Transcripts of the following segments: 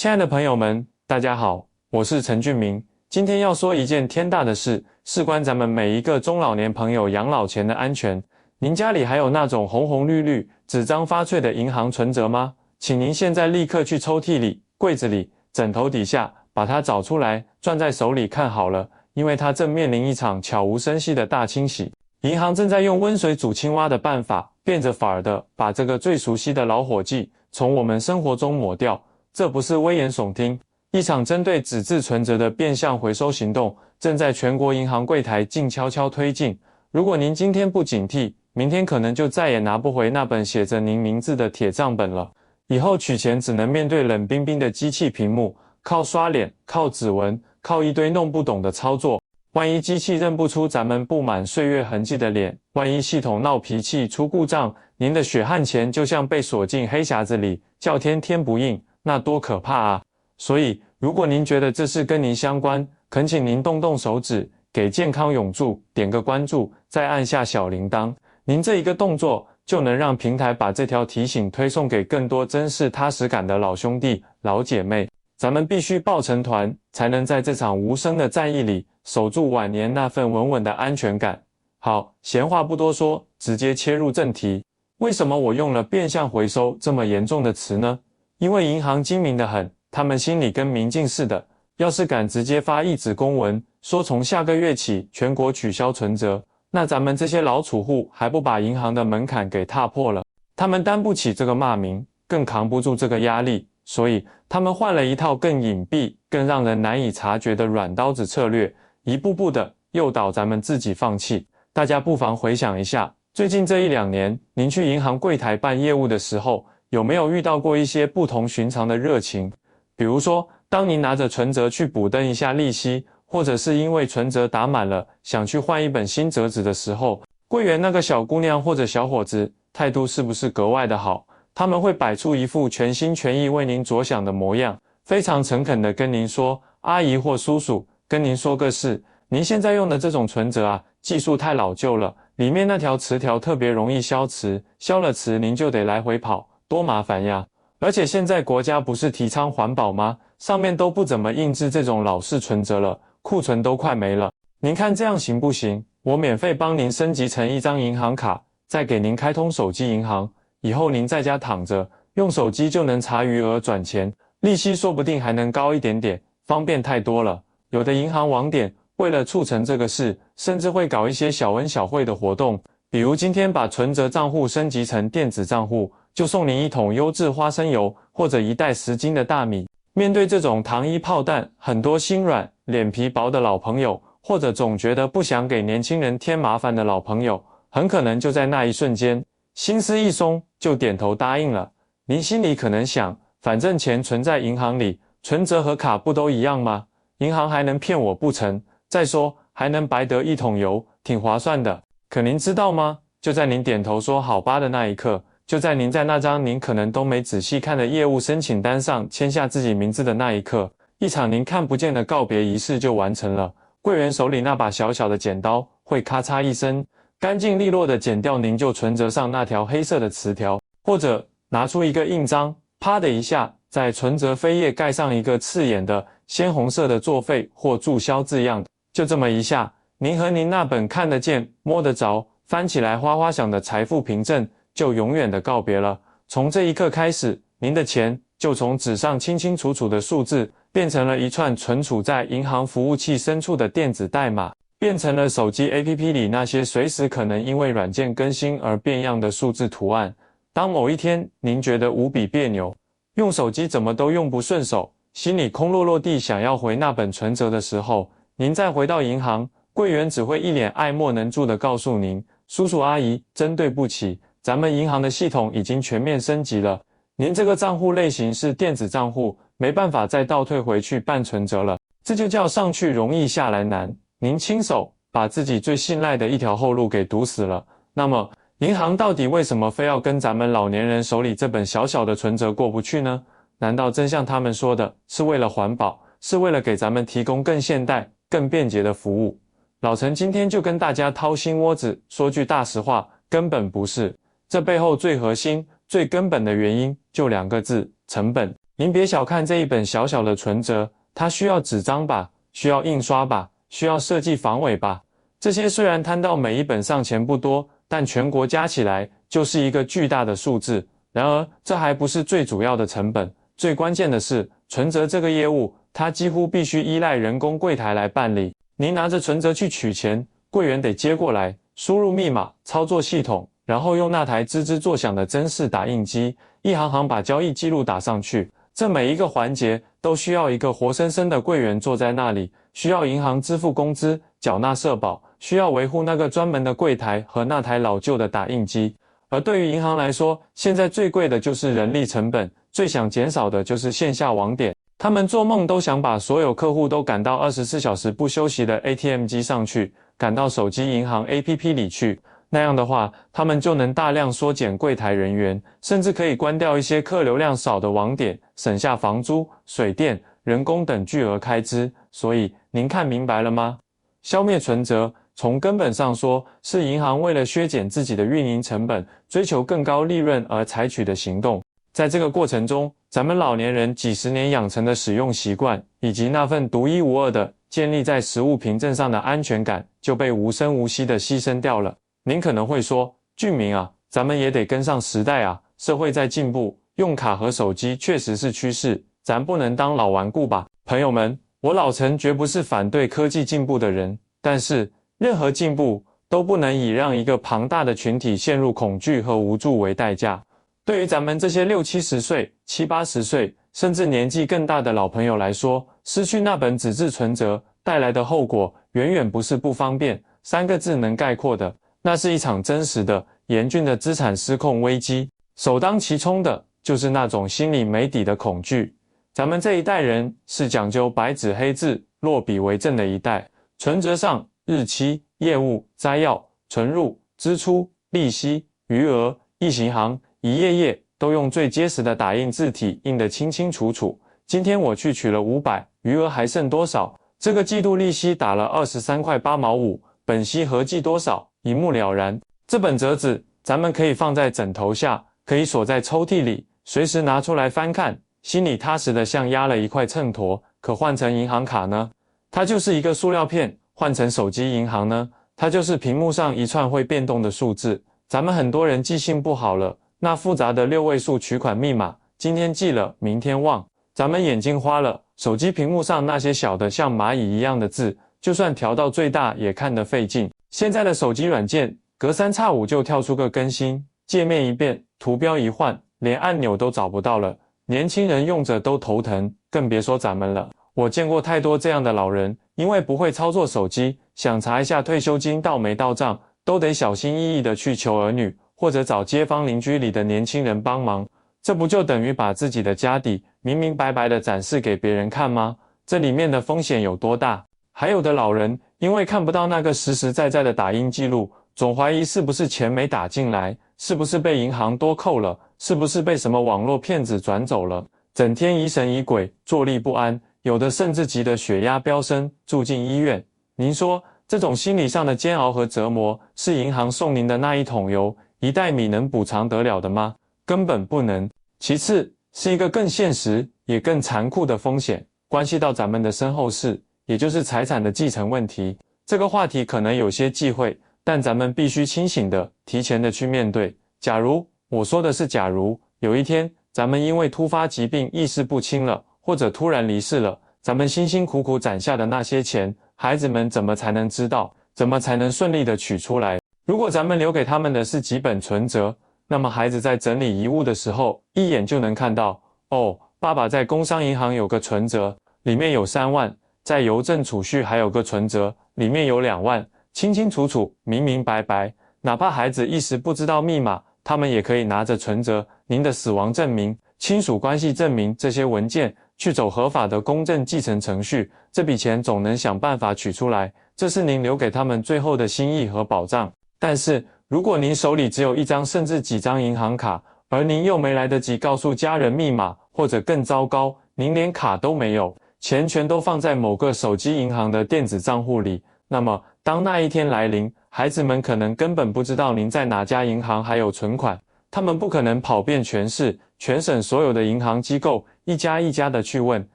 亲爱的朋友们，大家好，我是陈俊明。今天要说一件天大的事，事关咱们每一个中老年朋友养老钱的安全。您家里还有那种红红绿绿、纸张发脆的银行存折吗？请您现在立刻去抽屉里、柜子里、枕头底下，把它找出来，攥在手里看好了，因为它正面临一场悄无声息的大清洗。银行正在用温水煮青蛙的办法，变着法儿的把这个最熟悉的老伙计从我们生活中抹掉。这不是危言耸听，一场针对纸质存折的变相回收行动正在全国银行柜台静悄悄推进。如果您今天不警惕，明天可能就再也拿不回那本写着您名字的铁账本了。以后取钱只能面对冷冰冰的机器屏幕，靠刷脸，靠指纹，靠一堆弄不懂的操作。万一机器认不出咱们布满岁月痕迹的脸，万一系统闹脾气出故障，您的血汗钱就像被锁进黑匣子里，叫天天不应，那多可怕啊！所以，如果您觉得这事跟您相关，恳请您动动手指，给健康永驻点个关注，再按下小铃铛。您这一个动作，就能让平台把这条提醒推送给更多珍视踏实感的老兄弟、老姐妹。咱们必须抱成团，才能在这场无声的战役里，守住晚年那份稳稳的安全感。好，闲话不多说，直接切入正题。为什么我用了变相回收这么严重的词呢？因为银行精明得很，他们心里跟明镜似的，要是敢直接发一纸公文，说从下个月起全国取消存折，那咱们这些老储户还不把银行的门槛给踏破了？他们担不起这个骂名，更扛不住这个压力，所以他们换了一套更隐蔽、更让人难以察觉的软刀子策略，一步步的诱导咱们自己放弃。大家不妨回想一下，最近这1-2年，您去银行柜台办业务的时候，有没有遇到过一些不同寻常的热情？比如说，当您拿着存折去补登一下利息，或者是因为存折打满了，想去换一本新折纸的时候，柜员那个小姑娘或者小伙子态度是不是格外的好？他们会摆出一副全心全意为您着想的模样，非常诚恳地跟您说，阿姨或叔叔，跟您说个事，您现在用的这种存折啊，技术太老旧了，里面那条磁条特别容易消磁，消了磁您就得来回跑，多麻烦呀！而且现在国家不是提倡环保吗？上面都不怎么印制这种老式存折了，库存都快没了。您看这样行不行？我免费帮您升级成一张银行卡，再给您开通手机银行，以后您在家躺着，用手机就能查余额转钱，利息说不定还能高一点点，方便太多了。有的银行网点为了促成这个事，甚至会搞一些小恩小惠的活动，比如今天把存折账户升级成电子账户，就送您1桶优质花生油，或者1袋10斤的大米。面对这种糖衣炮弹，很多心软、脸皮薄的老朋友，或者总觉得不想给年轻人添麻烦的老朋友，很可能就在那一瞬间，心思一松，就点头答应了。您心里可能想，反正钱存在银行里，存折和卡不都一样吗？银行还能骗我不成？再说，还能白得1桶油，挺划算的。可您知道吗？就在您点头说好吧的那一刻，就在您在那张您可能都没仔细看的业务申请单上签下自己名字的那一刻，一场您看不见的告别仪式就完成了。柜员手里那把小小的剪刀会咔嚓一声，干净利落地剪掉您就存折上那条黑色的磁条，或者拿出一个印章，啪的一下，在存折扉页盖上一个刺眼的鲜红色的作废或注销字样，就这么一下，您和您那本看得见、摸得着、翻起来哗哗响的财富凭证就永远的告别了。从这一刻开始，您的钱就从纸上清清楚楚的数字，变成了一串存储在银行服务器深处的电子代码，变成了手机 APP 里那些随时可能因为软件更新而变样的数字图案。当某一天您觉得无比别扭，用手机怎么都用不顺手，心里空落落地想要回那本存折的时候，您再回到银行，柜员只会一脸爱莫能助地告诉您，叔叔阿姨，真对不起，咱们银行的系统已经全面升级了，您这个账户类型是电子账户，没办法再倒退回去办存折了。这就叫上去容易下来难，您亲手把自己最信赖的一条后路给堵死了。那么银行到底为什么非要跟咱们老年人手里这本小小的存折过不去呢？难道真像他们说的，是为了环保，是为了给咱们提供更现代、更便捷的服务？老陈今天就跟大家掏心窝子说句大实话，根本不是。这背后最核心、最根本的原因就2个字：成本。您别小看这一本小小的存折，它需要纸张吧，需要印刷吧，需要设计防伪吧。这些虽然摊到每一本上钱不多，但全国加起来就是一个巨大的数字。然而，这还不是最主要的成本，最关键的是，存折这个业务，它几乎必须依赖人工柜台来办理。您拿着存折去取钱，柜员得接过来，输入密码，操作系统，然后用那台吱吱作响的针式打印机，一行行把交易记录打上去。这每一个环节都需要一个活生生的柜员坐在那里，需要银行支付工资、缴纳社保，需要维护那个专门的柜台和那台老旧的打印机。而对于银行来说，现在最贵的就是人力成本，最想减少的就是线下网点。他们做梦都想把所有客户都赶到24小时不休息的 ATM 机上去，赶到手机银行 APP 里去。那样的话，他们就能大量缩减柜台人员，甚至可以关掉一些客流量少的网点，省下房租、水电、人工等巨额开支。所以，您看明白了吗？消灭存折，从根本上说，是银行为了削减自己的运营成本，追求更高利润而采取的行动。在这个过程中，咱们老年人几十年养成的使用习惯，以及那份独一无二的建立在实物凭证上的安全感，就被无声无息地牺牲掉了。您可能会说，俊明啊，咱们也得跟上时代啊，社会在进步，用卡和手机确实是趋势，咱不能当老顽固吧？朋友们，我老陈绝不是反对科技进步的人，但是任何进步都不能以让一个庞大的群体陷入恐惧和无助为代价。对于咱们这些60、70岁、70、80岁，甚至年纪更大的老朋友来说，失去那本纸质存折带来的后果，远远不是不方便3个字能概括的。那是一场真实的、严峻的资产失控危机，首当其冲的就是那种心里没底的恐惧。咱们这一代人是讲究白纸黑字、落笔为证的一代，存折上日期、业务、摘要、存入、支出、利息、余额、一行行、一页页都用最结实的打印字体印得清清楚楚。今天我去取了500，余额还剩多少？这个季度利息打了23块8毛5，本息合计多少？一目了然。这本折子咱们可以放在枕头下，可以锁在抽屉里，随时拿出来翻看，心里踏实的像压了一块秤砣。可换成银行卡呢？它就是一个塑料片。换成手机银行呢？它就是屏幕上一串会变动的数字。咱们很多人记性不好了，那复杂的6位数取款密码，今天记了，明天忘。咱们眼睛花了，手机屏幕上那些小的像蚂蚁一样的字，就算调到最大也看得费劲。现在的手机软件，隔3差5就跳出个更新，界面一变，图标一换，连按钮都找不到了。年轻人用着都头疼，更别说咱们了。我见过太多这样的老人，因为不会操作手机，想查一下退休金到没到账，都得小心翼翼地去求儿女，或者找街坊邻居里的年轻人帮忙。这不就等于把自己的家底明明白白地展示给别人看吗？这里面的风险有多大？还有的老人因为看不到那个实实在在的打印记录，总怀疑是不是钱没打进来，是不是被银行多扣了，是不是被什么网络骗子转走了，整天疑神疑鬼，坐立不安，有的甚至急得血压飙升，住进医院。您说这种心理上的煎熬和折磨，是银行送您的那一桶油、一袋米能补偿得了的吗？根本不能。其次，是一个更现实也更残酷的风险，关系到咱们的身后事，也就是财产的继承问题。这个话题可能有些忌讳，但咱们必须清醒的、提前的去面对。假如，我说的是假如，有一天咱们因为突发疾病意识不清了，或者突然离世了，咱们辛辛苦苦攒下的那些钱，孩子们怎么才能知道？怎么才能顺利的取出来？如果咱们留给他们的是几本存折，那么孩子在整理遗物的时候，一眼就能看到，哦，爸爸在工商银行有个存折，里面有3万，在邮政储蓄还有个存折，里面有2万，清清楚楚，明明白白。哪怕孩子一时不知道密码，他们也可以拿着存折、您的死亡证明、亲属关系证明这些文件，去走合法的公证继承程序，这笔钱总能想办法取出来，这是您留给他们最后的心意和保障。但是，如果您手里只有1张甚至几张银行卡，而您又没来得及告诉家人密码，或者更糟糕，您连卡都没有，钱全都放在某个手机银行的电子账户里，那么当那一天来临，孩子们可能根本不知道您在哪家银行还有存款，他们不可能跑遍全市、全省所有的银行机构，一家一家的去问，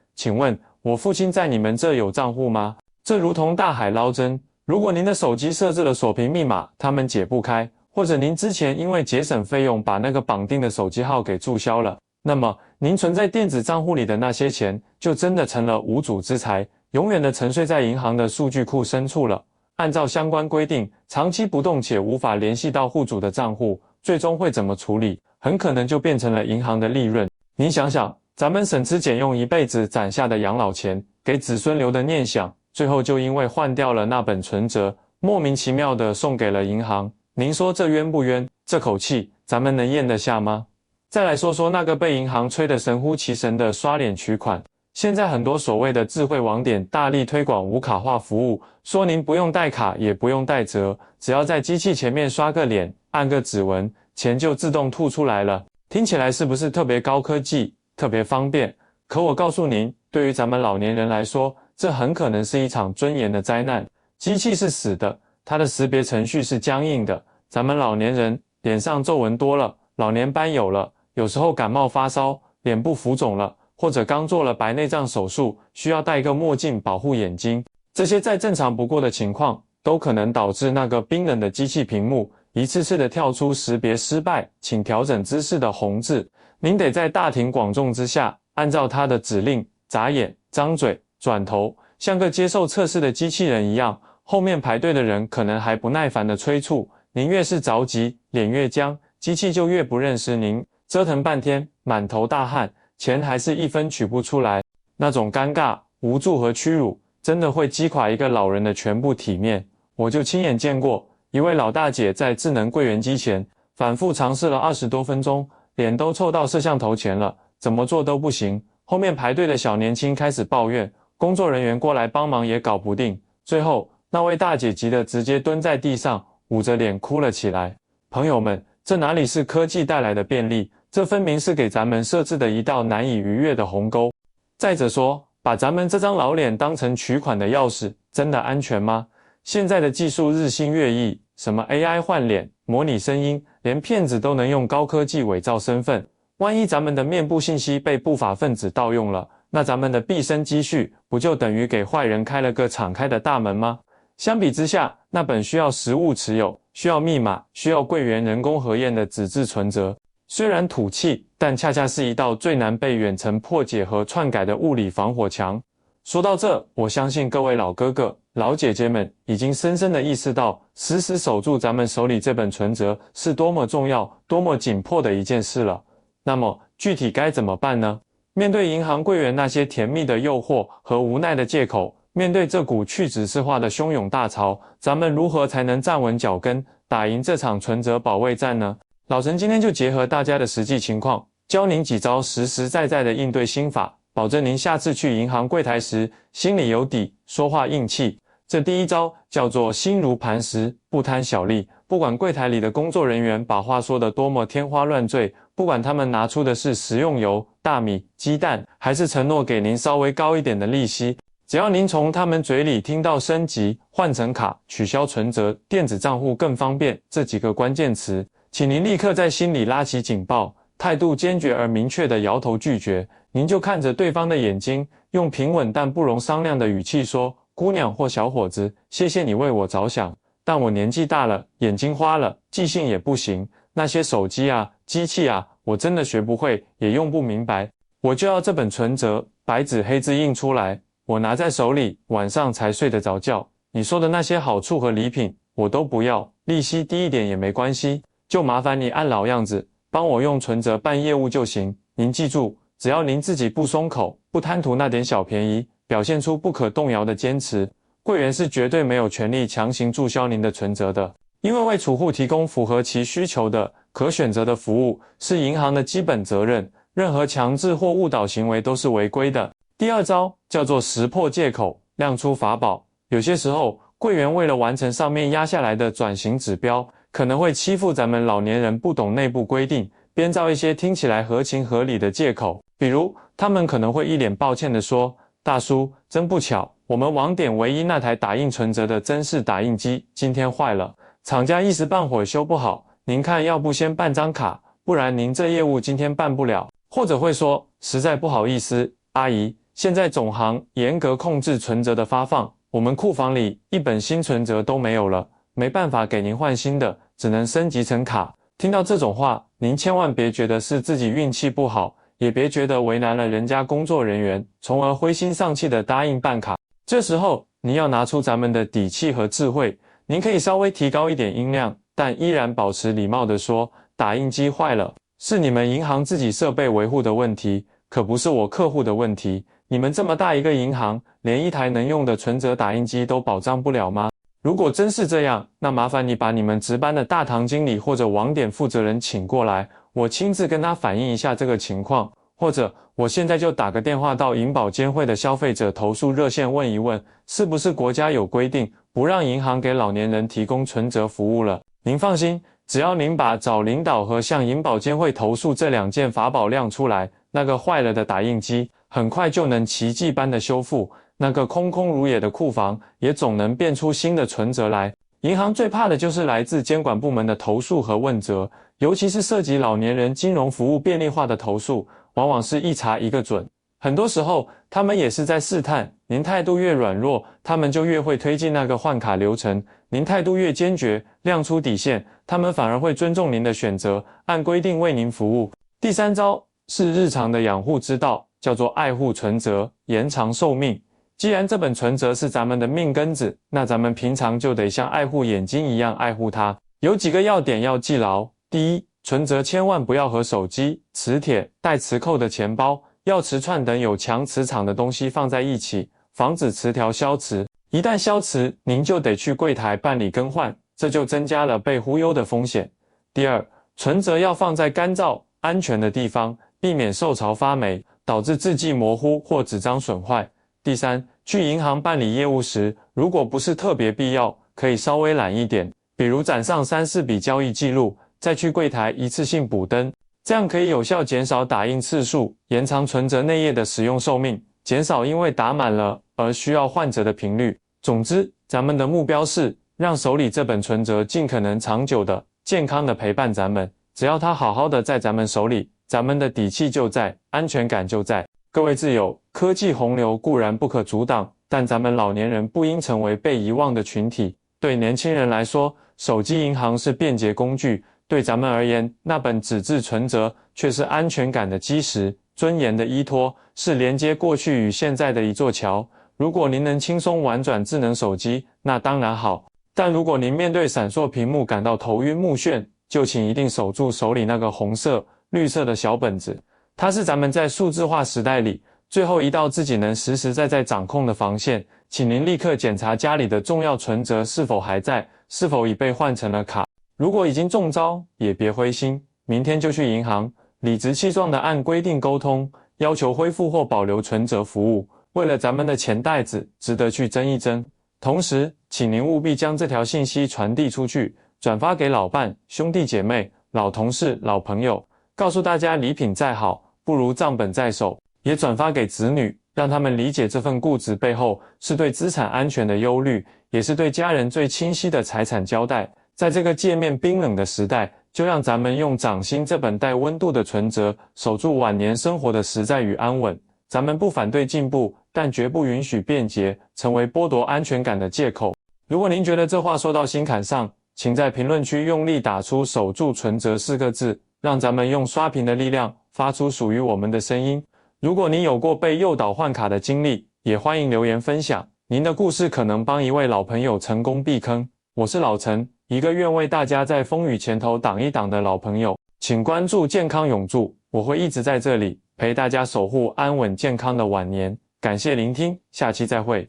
请问我父亲在你们这有账户吗？这如同大海捞针。如果您的手机设置了锁屏密码，他们解不开，或者您之前因为节省费用把那个绑定的手机号给注销了，那么您存在电子账户里的那些钱就真的成了无主之财，永远的沉睡在银行的数据库深处了。按照相关规定，长期不动且无法联系到户主的账户，最终会怎么处理？很可能就变成了银行的利润。您想想，咱们省吃俭用一辈子攒下的养老钱，给子孙留的念想，最后就因为换掉了那本存折，莫名其妙的送给了银行。您说这冤不冤？这口气咱们能咽得下吗？再来说说那个被银行吹得神乎其神的刷脸取款。现在很多所谓的智慧网点大力推广无卡化服务，说您不用带卡也不用带折，只要在机器前面刷个脸，按个指纹，钱就自动吐出来了。听起来是不是特别高科技，特别方便？可我告诉您，对于咱们老年人来说，这很可能是一场尊严的灾难。机器是死的，它的识别程序是僵硬的，咱们老年人脸上皱纹多了，老年斑有了，有时候感冒发烧，脸部浮肿了，或者刚做了白内障手术，需要戴一个墨镜保护眼睛，这些再正常不过的情况，都可能导致那个冰冷的机器屏幕一次次的跳出识别失败，请调整姿势的红字。您得在大庭广众之下，按照它的指令，眨眼、张嘴、转头，像个接受测试的机器人一样。后面排队的人可能还不耐烦的催促，您越是着急，脸越僵，机器就越不认识您，折腾半天，满头大汗，钱还是一分取不出来，那种尴尬、无助和屈辱，真的会击垮一个老人的全部体面。我就亲眼见过一位老大姐在智能柜员机前反复尝试了20多分钟，脸都凑到摄像头前了，怎么做都不行。后面排队的小年轻开始抱怨，工作人员过来帮忙也搞不定，最后那位大姐急得直接蹲在地上，捂着脸哭了起来。朋友们，这哪里是科技带来的便利，这分明是给咱们设置的一道难以逾越的鸿沟。再者说，把咱们这张老脸当成取款的钥匙，真的安全吗？现在的技术日新月异，什么 AI 换脸、模拟声音，连骗子都能用高科技伪造身份。万一咱们的面部信息被不法分子盗用了，那咱们的毕生积蓄不就等于给坏人开了个敞开的大门吗？相比之下，那本需要实物持有、需要密码、需要柜员人工核验的纸质存折，虽然土气，但恰恰是一道最难被远程破解和篡改的物理防火墙。说到这，我相信各位老哥哥、老姐姐们已经深深地意识到，死死守住咱们手里这本存折是多么重要、多么紧迫的一件事了。那么，具体该怎么办呢？面对银行柜员那些甜蜜的诱惑和无奈的借口，面对这股去指示化的汹涌大潮，咱们如何才能站稳脚跟，打赢这场存折保卫战呢？老陈今天就结合大家的实际情况，教您几招实实在在的应对心法，保证您下次去银行柜台时心里有底，说话硬气。这第一招叫做心如磐石，不贪小利。不管柜台里的工作人员把话说得多么天花乱坠，不管他们拿出的是食用油、大米、鸡蛋，还是承诺给您稍微高一点的利息，只要您从他们嘴里听到升级、换成卡、取消存折、电子账户更方便这几个关键词，请您立刻在心里拉起警报，态度坚决而明确地摇头拒绝。您就看着对方的眼睛，用平稳但不容商量的语气说：姑娘或小伙子，谢谢你为我着想，但我年纪大了，眼睛花了，记性也不行，那些手机啊、机器啊，我真的学不会，也用不明白。我就要这本存折，白纸黑字印出来，我拿在手里，晚上才睡得着觉。你说的那些好处和礼品，我都不要，利息低一点也没关系，就麻烦你按老样子，帮我用存折办业务就行。您记住，只要您自己不松口，不贪图那点小便宜，表现出不可动摇的坚持，柜员是绝对没有权利强行注销您的存折的。因为为储户提供符合其需求的可选择的服务，是银行的基本责任，任何强制或误导行为都是违规的。第二招叫做识破借口，亮出法宝。有些时候，柜员为了完成上面压下来的转型指标，可能会欺负咱们老年人不懂内部规定，编造一些听起来合情合理的借口。比如，他们可能会一脸抱歉地说：大叔，真不巧，我们网点唯一那台打印存折的真式打印机今天坏了，厂家一时半会儿修不好，您看要不先办张卡，不然您这业务今天办不了。或者会说：实在不好意思，阿姨，现在总行严格控制存折的发放，我们库房里一本新存折都没有了，没办法给您换新的，只能升级成卡。听到这种话，您千万别觉得是自己运气不好，也别觉得为难了人家工作人员，从而灰心丧气的答应办卡。这时候，您要拿出咱们的底气和智慧，您可以稍微提高一点音量，但依然保持礼貌地说，打印机坏了，是你们银行自己设备维护的问题，可不是我客户的问题。你们这么大一个银行，连一台能用的存折打印机都保障不了吗？如果真是这样，那麻烦你把你们值班的大堂经理或者网点负责人请过来，我亲自跟他反映一下这个情况，或者我现在就打个电话到银保监会的消费者投诉热线问一问，是不是国家有规定不让银行给老年人提供存折服务了。您放心，只要您把找领导和向银保监会投诉这2件法宝亮出来，那个坏了的打印机很快就能奇迹般的修复，那个空空如也的库房也总能变出新的存折来。银行最怕的就是来自监管部门的投诉和问责，尤其是涉及老年人金融服务便利化的投诉，往往是一查一个准。很多时候，他们也是在试探，您态度越软弱，他们就越会推进那个换卡流程；您态度越坚决，亮出底线，他们反而会尊重您的选择，按规定为您服务。第3招是日常的养护之道，叫做爱护存折，延长寿命。既然这本存折是咱们的命根子，那咱们平常就得像爱护眼睛一样爱护它。有几个要点要记牢：第一，存折千万不要和手机、磁铁、带磁扣的钱包、钥匙串等有强磁场的东西放在一起，防止磁条消磁。一旦消磁，您就得去柜台办理更换，这就增加了被忽悠的风险。第二，存折要放在干燥、安全的地方，避免受潮发霉，导致字迹模糊或纸张损坏。第三，去银行办理业务时，如果不是特别必要，可以稍微懒一点，比如攒上3-4笔交易记录，再去柜台一次性补登，这样可以有效减少打印次数，延长存折内页的使用寿命，减少因为打满了而需要换折的频率。总之，咱们的目标是让手里这本存折尽可能长久的、健康的陪伴咱们，只要它好好的在咱们手里，咱们的底气就在，安全感就在。各位挚友，科技洪流固然不可阻挡，但咱们老年人不应成为被遗忘的群体。对年轻人来说，手机银行是便捷工具，对咱们而言，那本纸质存折却是安全感的基石，尊严的依托，是连接过去与现在的一座桥。如果您能轻松玩转智能手机，那当然好，但如果您面对闪烁屏幕感到头晕目眩，就请一定守住手里那个红色、绿色的小本子，它是咱们在数字化时代里最后一道自己能实实在在掌控的防线。请您立刻检查家里的重要存折是否还在，是否已被换成了卡。如果已经中招，也别灰心，明天就去银行，理直气壮地按规定沟通，要求恢复或保留存折服务。为了咱们的钱袋子，值得去争一争。同时，请您务必将这条信息传递出去，转发给老伴、兄弟姐妹、老同事、老朋友，告诉大家礼品再好，不如账本在手。也转发给子女，让他们理解这份固执背后是对资产安全的忧虑，也是对家人最清晰的财产交代。在这个界面冰冷的时代，就让咱们用掌心这本带温度的存折，守住晚年生活的实在与安稳。咱们不反对进步，但绝不允许便捷成为剥夺安全感的借口。如果您觉得这话说到心坎上，请在评论区用力打出守住存折4个字，让咱们用刷屏的力量发出属于我们的声音。如果您有过被诱导换卡的经历，也欢迎留言分享，您的故事可能帮一位老朋友成功避坑。我是老陈，一个愿为大家在风雨前头挡一挡的老朋友。请关注健康永驻，我会一直在这里陪大家守护安稳健康的晚年。感谢聆听，下期再会。